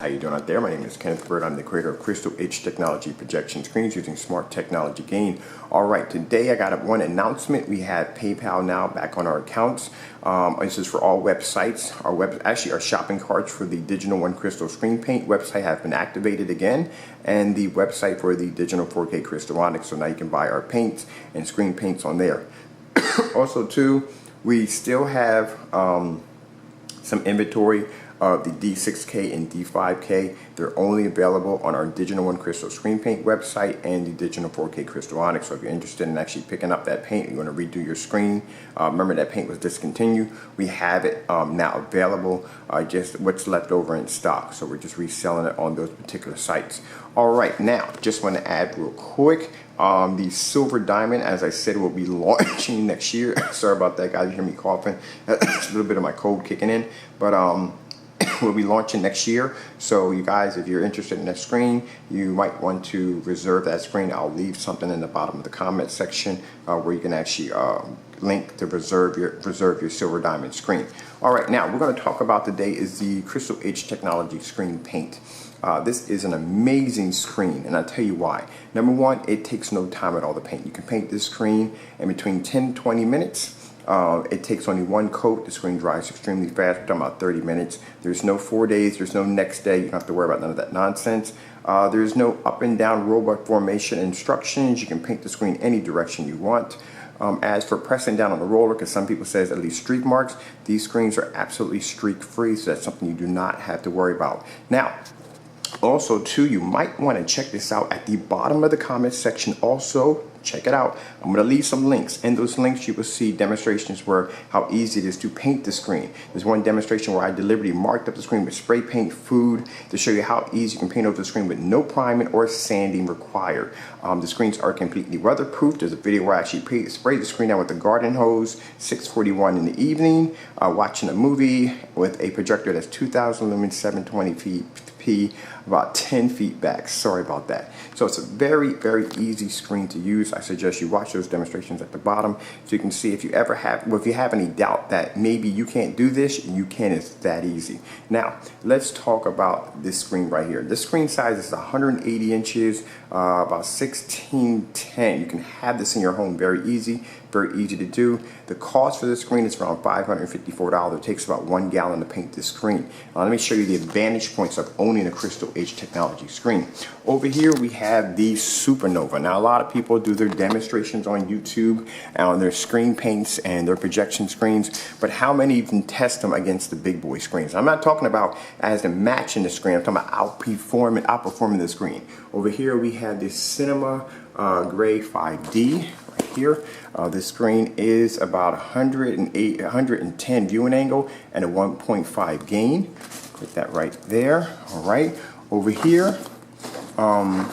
How you doing out there? My name is Kenneth Bird. I'm the creator of Crystal H Technology projection screens using smart technology gain. All right, today I got one announcement. We have PayPal now back on our accounts. This is for all websites. Our shopping carts for the Digital One Crystal Screen Paint website have been activated again, and the website for the Digital 4K Crystallonics. So now you can buy our paints and screen paints on there. Also, too, we still have some inventory of the D6K and D5K. They're only available on our Digital One Crystal Screen Paint website and the Digital 4K Crystallonics. So if you're interested in actually picking up that paint, you want to redo your screen, remember that paint was discontinued. We have it now available, just what's left over in stock. So we're just reselling it on those particular sites. All right, now just want to add real quick, the Silver Diamond, as I said, will be launching next year. Sorry about that, guys. You hear me coughing. It's a little bit of my cold kicking in, but we'll be launching next year. So you guys, if you're interested in that screen, you might want to reserve that screen. I'll leave something in the bottom of the comment section where you can actually link to reserve your Silver Diamond screen. All right, now we're going to talk about today is the Crystal H Technology Screen Paint. This is an amazing screen, and I'll tell you why. Number one, it takes no time at all to paint. You can paint this screen in between 10 to 20 minutes. It takes only one coat. The screen dries extremely fast. We're talking about 30 minutes. There's no 4 days. There's no next day. You don't have to worry about none of that nonsense. There's no up and down robot formation instructions. You can paint the screen any direction you want. As for pressing down on the roller, because some people say at least streak marks, these screens are absolutely streak free, so that's something you do not have to worry about. Now, also too, you might want to check this out at the bottom of the comment section. Also, check it out. I'm going to leave some links. In those links, you will see demonstrations where how easy it is to paint the screen. There's one demonstration where I deliberately marked up the screen with spray paint food to show you how easy you can paint over the screen with no priming or sanding required. The screens are completely weatherproof. There's a video where I actually sprayed the screen down with a garden hose, 6:41 in the evening, watching a movie with a projector that's 2,000 lumens, 720p, about 10 feet back. Sorry about that. So it's a very, very easy screen to use. I suggest you watch those demonstrations at the bottom so you can see if you ever have, well, if you have any doubt that maybe you can't do this, you can. It's that easy. Now, let's talk about this screen right here. This screen size is 180 inches, about 1610. You can have this in your home very easy to do. The cost for this screen is around $554. It takes about 1 gallon to paint this screen. Let me show you the advantage points of owning a Crystal H Technology screen. Over here we have the Supernova. Now a lot of people do their demonstrations on YouTube on their screen paints and their projection screens, but how many even test them against the big boy screens? I'm not talking about as in matching the screen. I'm talking about outperforming the screen. Over here we have this Cinema Gray 5D. Here, this screen is about 110 viewing angle and a 1.5 gain. Put that right there. All right, over here, I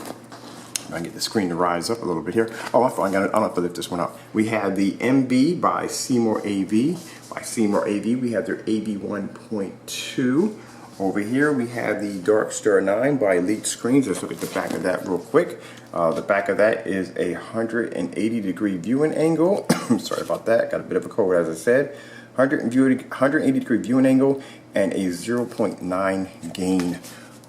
can get the screen to rise up a little bit here. Oh, I don't have to lift this one up. We have the MB by Seymour AV. By Seymour AV, we have their AV 1.2. Over here we have the Darkstar 9 by Elite Screens. Let's look at the back of that real quick. The back of that is a 180-degree viewing angle. Sorry about that. Got a bit of a cold, as I said. 180-degree viewing angle and a 0.9 gain.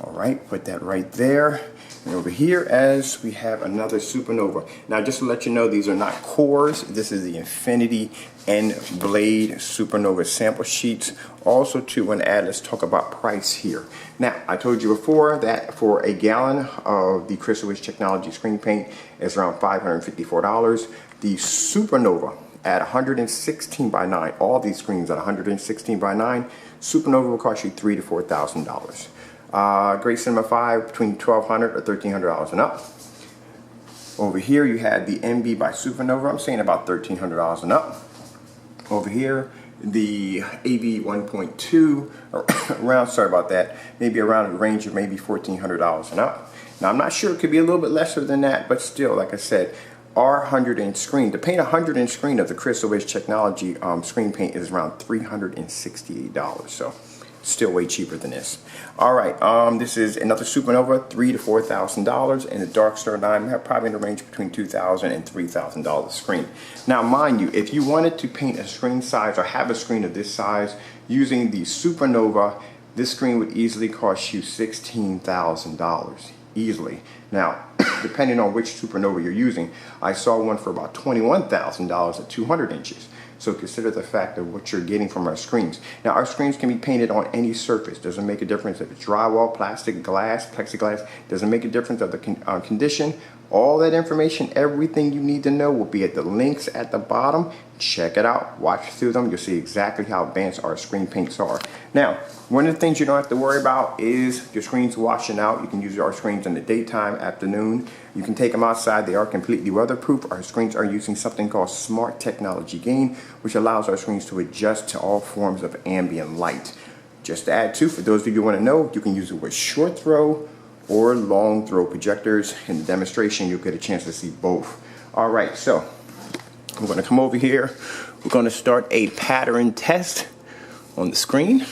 All right, put that right there. And over here, as we have another Supernova. Now, just to let you know, these are not cores. This is the Infinity and Blade Supernova sample sheets. Also, too, want to add, let's talk about price here. Now, I told you before that for a gallon of the Crystal H Technology screen paint is around $554. The Supernova at 116 by 9, all these screens at 116 by 9, Supernova will cost you $3,000 to $4,000. Great Cinema 5 between $1,200 or $1,300 and up. Over here you have the MB by Supernova. I'm saying about $1,300 and up. Over here the AV 1.2 around, sorry about that, maybe around a range of maybe $1,400 and up. Now I'm not sure, it could be a little bit lesser than that, but still, like I said, our 100-inch screen, to paint a 100-inch screen of the Crystal H Technology screen paint is around $368. So still way cheaper than this. All right, this is another Supernova, $3,000 to $4,000, and the Darkstar 9 probably in the range between $2,000 and $3,000 screen. Now, mind you, if you wanted to paint a screen size or have a screen of this size using the Supernova this screen would easily cost you $16,000, easily. Now, depending on which Supernova you're using, I saw one for about $21,000 at 200 inches. So consider the fact of what you're getting from our screens. Now, our screens can be painted on any surface. Doesn't make a difference if it's drywall, plastic, glass, plexiglass. Doesn't make a difference of the condition. All that information, everything you need to know will be at the links at the bottom. Check it out, watch through them. You'll see exactly how advanced our screen paints are. Now, one of the things you don't have to worry about is your screens washing out. You can use our screens in the daytime, afternoon. You can take them outside. They are completely weatherproof. Our screens are using something called smart technology gain, which allows our screens to adjust to all forms of ambient light. Just to add to, for those of you who want to know, you can use it with short throw or long throw projectors. In the demonstration, you'll get a chance to see both. All right, so I'm going to come over here. We're going to start a pattern test on the screen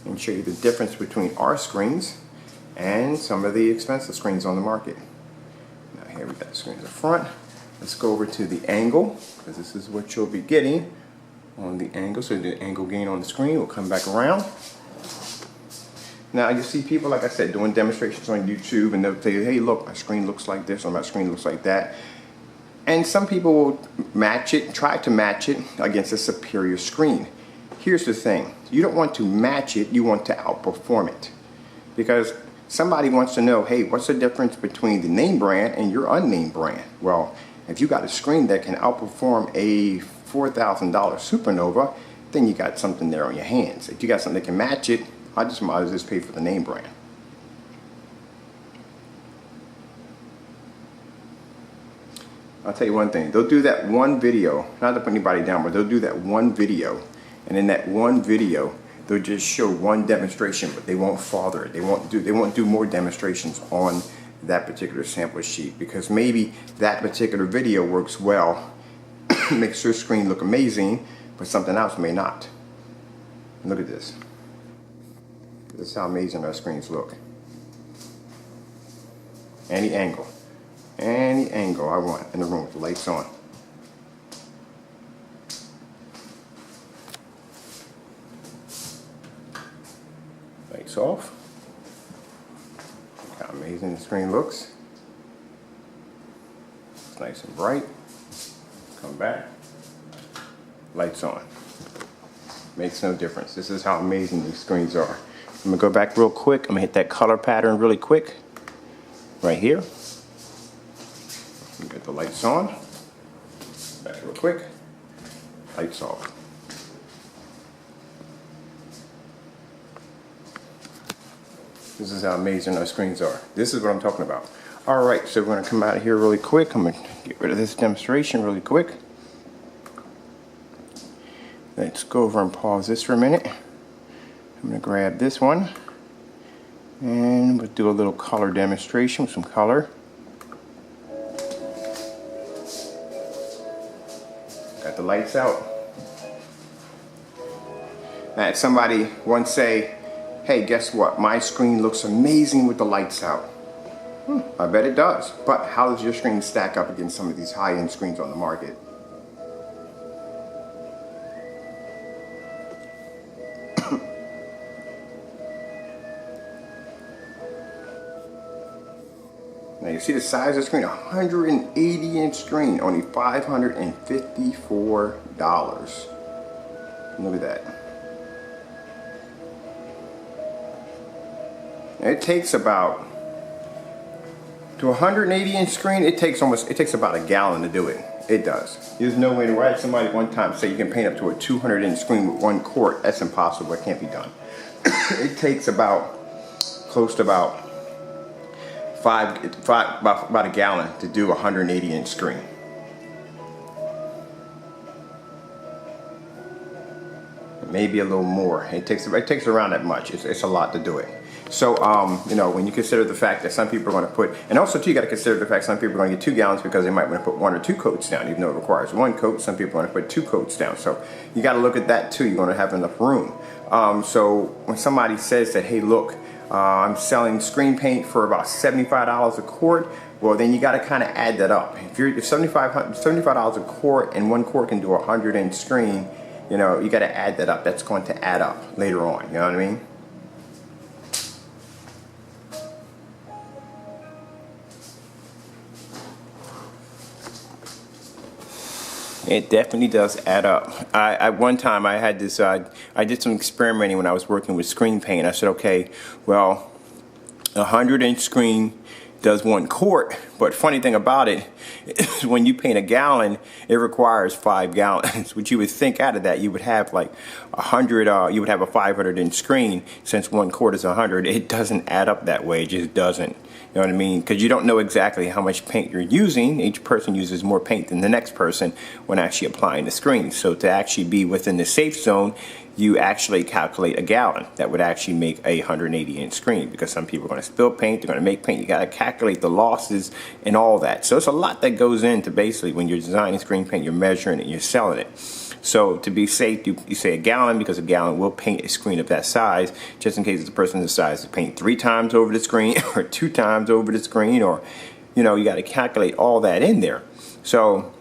and show you the difference between our screens and some of the expensive screens on the market. Now here we got the screen in the front. Let's go over to the angle, because this is what you'll be getting on the angle. So the angle gain on the screen will come back around. Now you see people, like I said, doing demonstrations on YouTube, and they'll say, hey, look, my screen looks like this, or my screen looks like that. And some people will match it, try to match it against a superior screen. Here's the thing. You don't want to match it, you want to outperform it. Because somebody wants to know, hey, what's the difference between the name brand and your unnamed brand? Well, if you got a screen that can outperform a $4,000 Supernova, then you got something there on your hands. If you got something that can match it, I just might as well just pay for the name brand. I'll tell you one thing, they'll do that one video, not to put anybody down, but they'll do that one video, and in that one video, they'll just show one demonstration, but they won't father it. They won't do more demonstrations on that particular sample sheet, because maybe that particular video works well, makes your screen look amazing, but something else may not. Look at this. This is how amazing our screens look. Any angle I want in the room with the lights on. Lights off. Look how amazing the screen looks. It's nice and bright. Come back. Lights on. Makes no difference. This is how amazing these screens are. I'm gonna go back real quick. I'm gonna hit that color pattern really quick. Right here. Get the lights on. Back real quick. Lights off. This is how amazing our screens are. This is what I'm talking about. All right, so we're gonna come out of here really quick. I'm gonna get rid of this demonstration really quick. Let's go over and pause this for a minute. I'm gonna grab this one and we'll do a little color demonstration with some color. Got the lights out. I had somebody once say, hey, guess what? My screen looks amazing with the lights out. I bet it does. But how does your screen stack up against some of these high-end screens on the market? Now you see the size of the screen, 180-inch screen, only $554. Look at that. Now it takes about, to 180-inch screen, it takes about a gallon to do it. It does. There's no way to, I had somebody one time say you can paint up to a 200-inch screen with 1 quart. That's impossible, it can't be done. It takes about, close to about about a gallon to do a 180-inch screen. Maybe a little more. It takes around that much. It's a lot to do it. So you know, when you consider the fact that some people are going to put, and also too, you got to consider the fact some people are going to get 2 gallons because they might want to put 1 or 2 coats down, even though it requires 1 coat. Some people want to put 2 coats down. So you got to look at that too. You're going to have enough room. So when somebody says that, hey, look, I'm selling screen paint for about $75 a quart, well, then you got to kind of add that up. If $75 a quart and 1 quart can do a 100-inch screen, you know, you got to add that up. That's going to add up later on. You know what I mean? It definitely does add up. At one time I had this, I did some experimenting when I was working with screen paint. I said, okay, well, a 100-inch screen does 1 quart, but funny thing about it is when you paint a gallon, it requires 5 gallons. Which you would think out of that you would have like 100, you would have a 500-inch screen. Since 1 quart is 100, it doesn't add up that way. It just doesn't. You know what I mean? Because you don't know exactly how much paint you're using. Each person uses more paint than the next person when actually applying the screen. So to actually be within the safe zone, you actually calculate a gallon. That would actually make a 180-inch screen, because some people are going to spill paint, they're going to make paint. You got to calculate the losses and all that. So it's a lot that goes into basically when you're designing screen paint, you're measuring it, you're selling it. So to be safe, you say a gallon, because a gallon will paint a screen of that size, just in case the person decides to paint 3 times over the screen or 2 times over the screen, or, you know, you got to calculate all that in there. So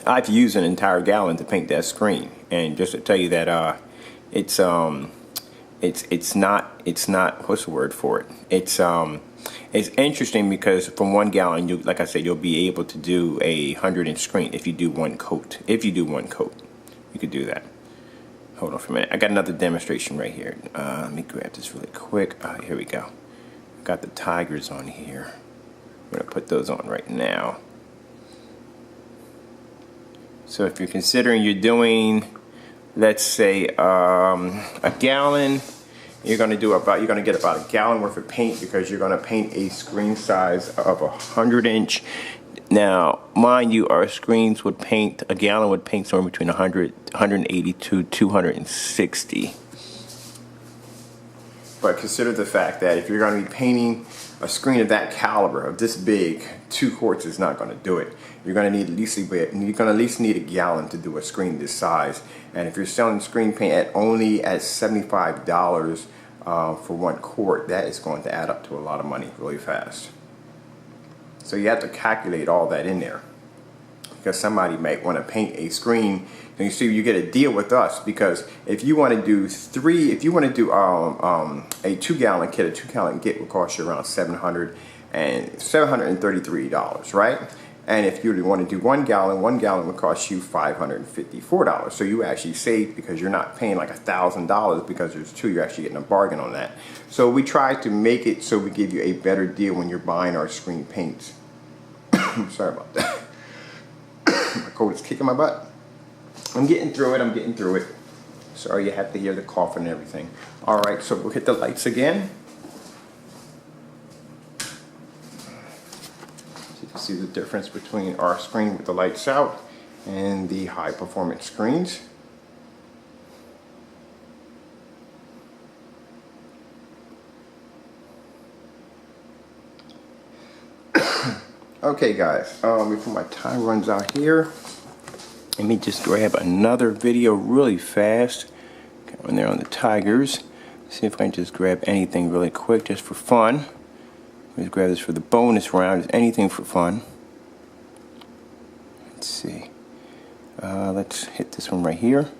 I've used an entire gallon to paint that screen, and just to tell you that it's not what's the word for it? It's interesting because from 1 gallon, you, like I said, you'll be able to do a 100-inch screen if you do 1 coat. If you do 1 coat, you could do that. Hold on for a minute. I got another demonstration right here. Let me grab this really quick. Here we go. Got the tigers on here. I'm gonna put those on right now. So if you're considering you're doing, let's say, a gallon, you're gonna get about a gallon worth of paint, because you're gonna paint a screen size of 100-inch. Now, mind you, our screens would paint, a gallon would paint somewhere between 180 to 260. But consider the fact that if you're going to be painting a screen of that caliber, of this big, 2 quarts is not going to do it. You're going to need at least need a gallon to do a screen this size. And if you're selling screen paint only at $75 for 1 quart, that is going to add up to a lot of money really fast. So you have to calculate all that in there, because somebody might want to paint a screen. And you see, you get a deal with us, because if you want to do a 2-gallon kit, a 2-gallon kit will cost you around $733, right? And if you want to do 1 gallon will cost you $554. So you actually save, because you're not paying like $1,000 because there's 2. You're actually getting a bargain on that. So we try to make it so we give you a better deal when you're buying our screen paints. Sorry about that. My cold is kicking my butt. I'm getting through it. Sorry you have to hear the coughing and everything. All right, so we'll hit the lights again. See the difference between our screen with the lights out and the high performance screens. Okay guys, before my time runs out here, let me just grab another video really fast. When they're on the tigers, see if I can just grab anything really quick just for fun. Let's grab this for the bonus round. Is anything for fun. Let's see. Let's hit this one right here.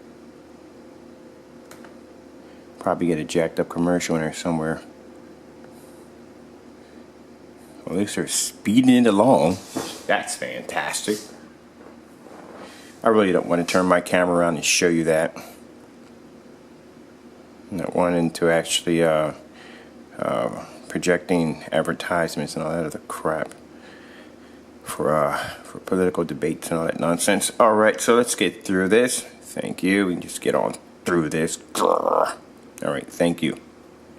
Probably get a jacked up commercial in there somewhere. Well, at least they're speeding it along. That's fantastic. I really don't want to turn my camera around and show you that. I'm not wanting to actually projecting advertisements and all that other crap for political debates and all that nonsense. All right, so let's get through this. Thank you. We can just get on through this. All right, thank you.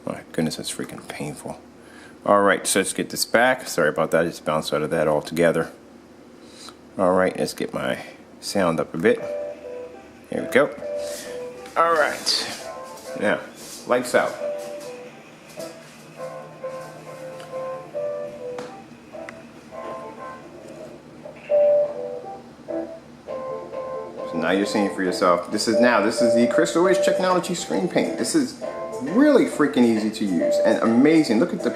My goodness, that's freaking painful. All right, so let's get this back. Sorry about that. I just bounced out of that altogether. All right, let's get my sound up a bit. Here we go. All right. Now, lights out. So now you're seeing for yourself. This is the Crystal Edge Technology screen paint. This is really freaking easy to use and amazing. Look at the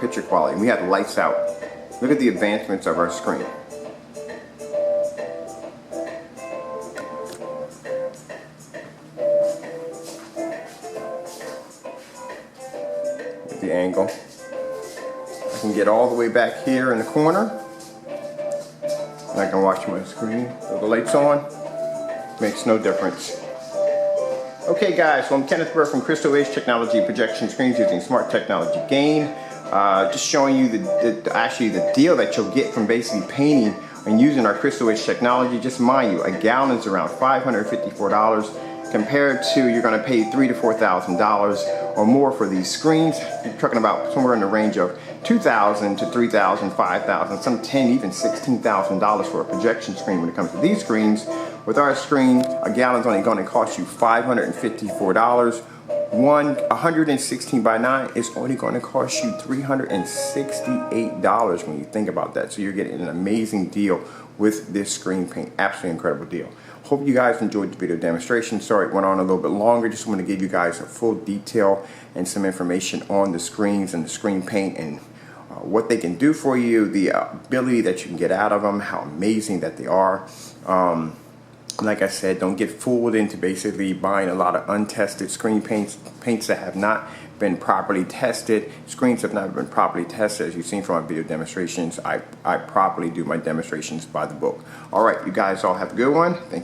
picture quality. We have lights out. Look at the advancements of our screen. Look at the angle. I can get all the way back here in the corner. I can watch my screen. So the light's on, makes no difference. Okay guys, so I'm Kenneth Burr from Crystal Edge Technology Projection Screens using smart technology gain. Just showing you the deal that you'll get from basically painting and using our Crystal Edge technology. Just mind you, a gallon is around $554 compared to you're going to pay $3,000 to $4,000 or more for these screens. You're talking about somewhere in the range of $2,000 to $3,000, $5,000, some $10,000, even $16,000 for a projection screen. When it comes to these screens, with our screen, a gallon's only going to cost you $554. 116 by 9 is only going to cost you $368 when you think about that. So you're getting an amazing deal with this screen paint. Absolutely incredible deal. Hope you guys enjoyed the video demonstration. Sorry it went on a little bit longer. Just want to give you guys a full detail and some information on the screens and the screen paint and what they can do for you, the ability that you can get out of them, how amazing that they are. Like I said, don't get fooled into basically buying a lot of untested screen paints that have not been properly tested. Screens have not been properly tested. As you've seen from my video demonstrations, I properly do my demonstrations by the book. All right, you guys all have a good one. Thank you.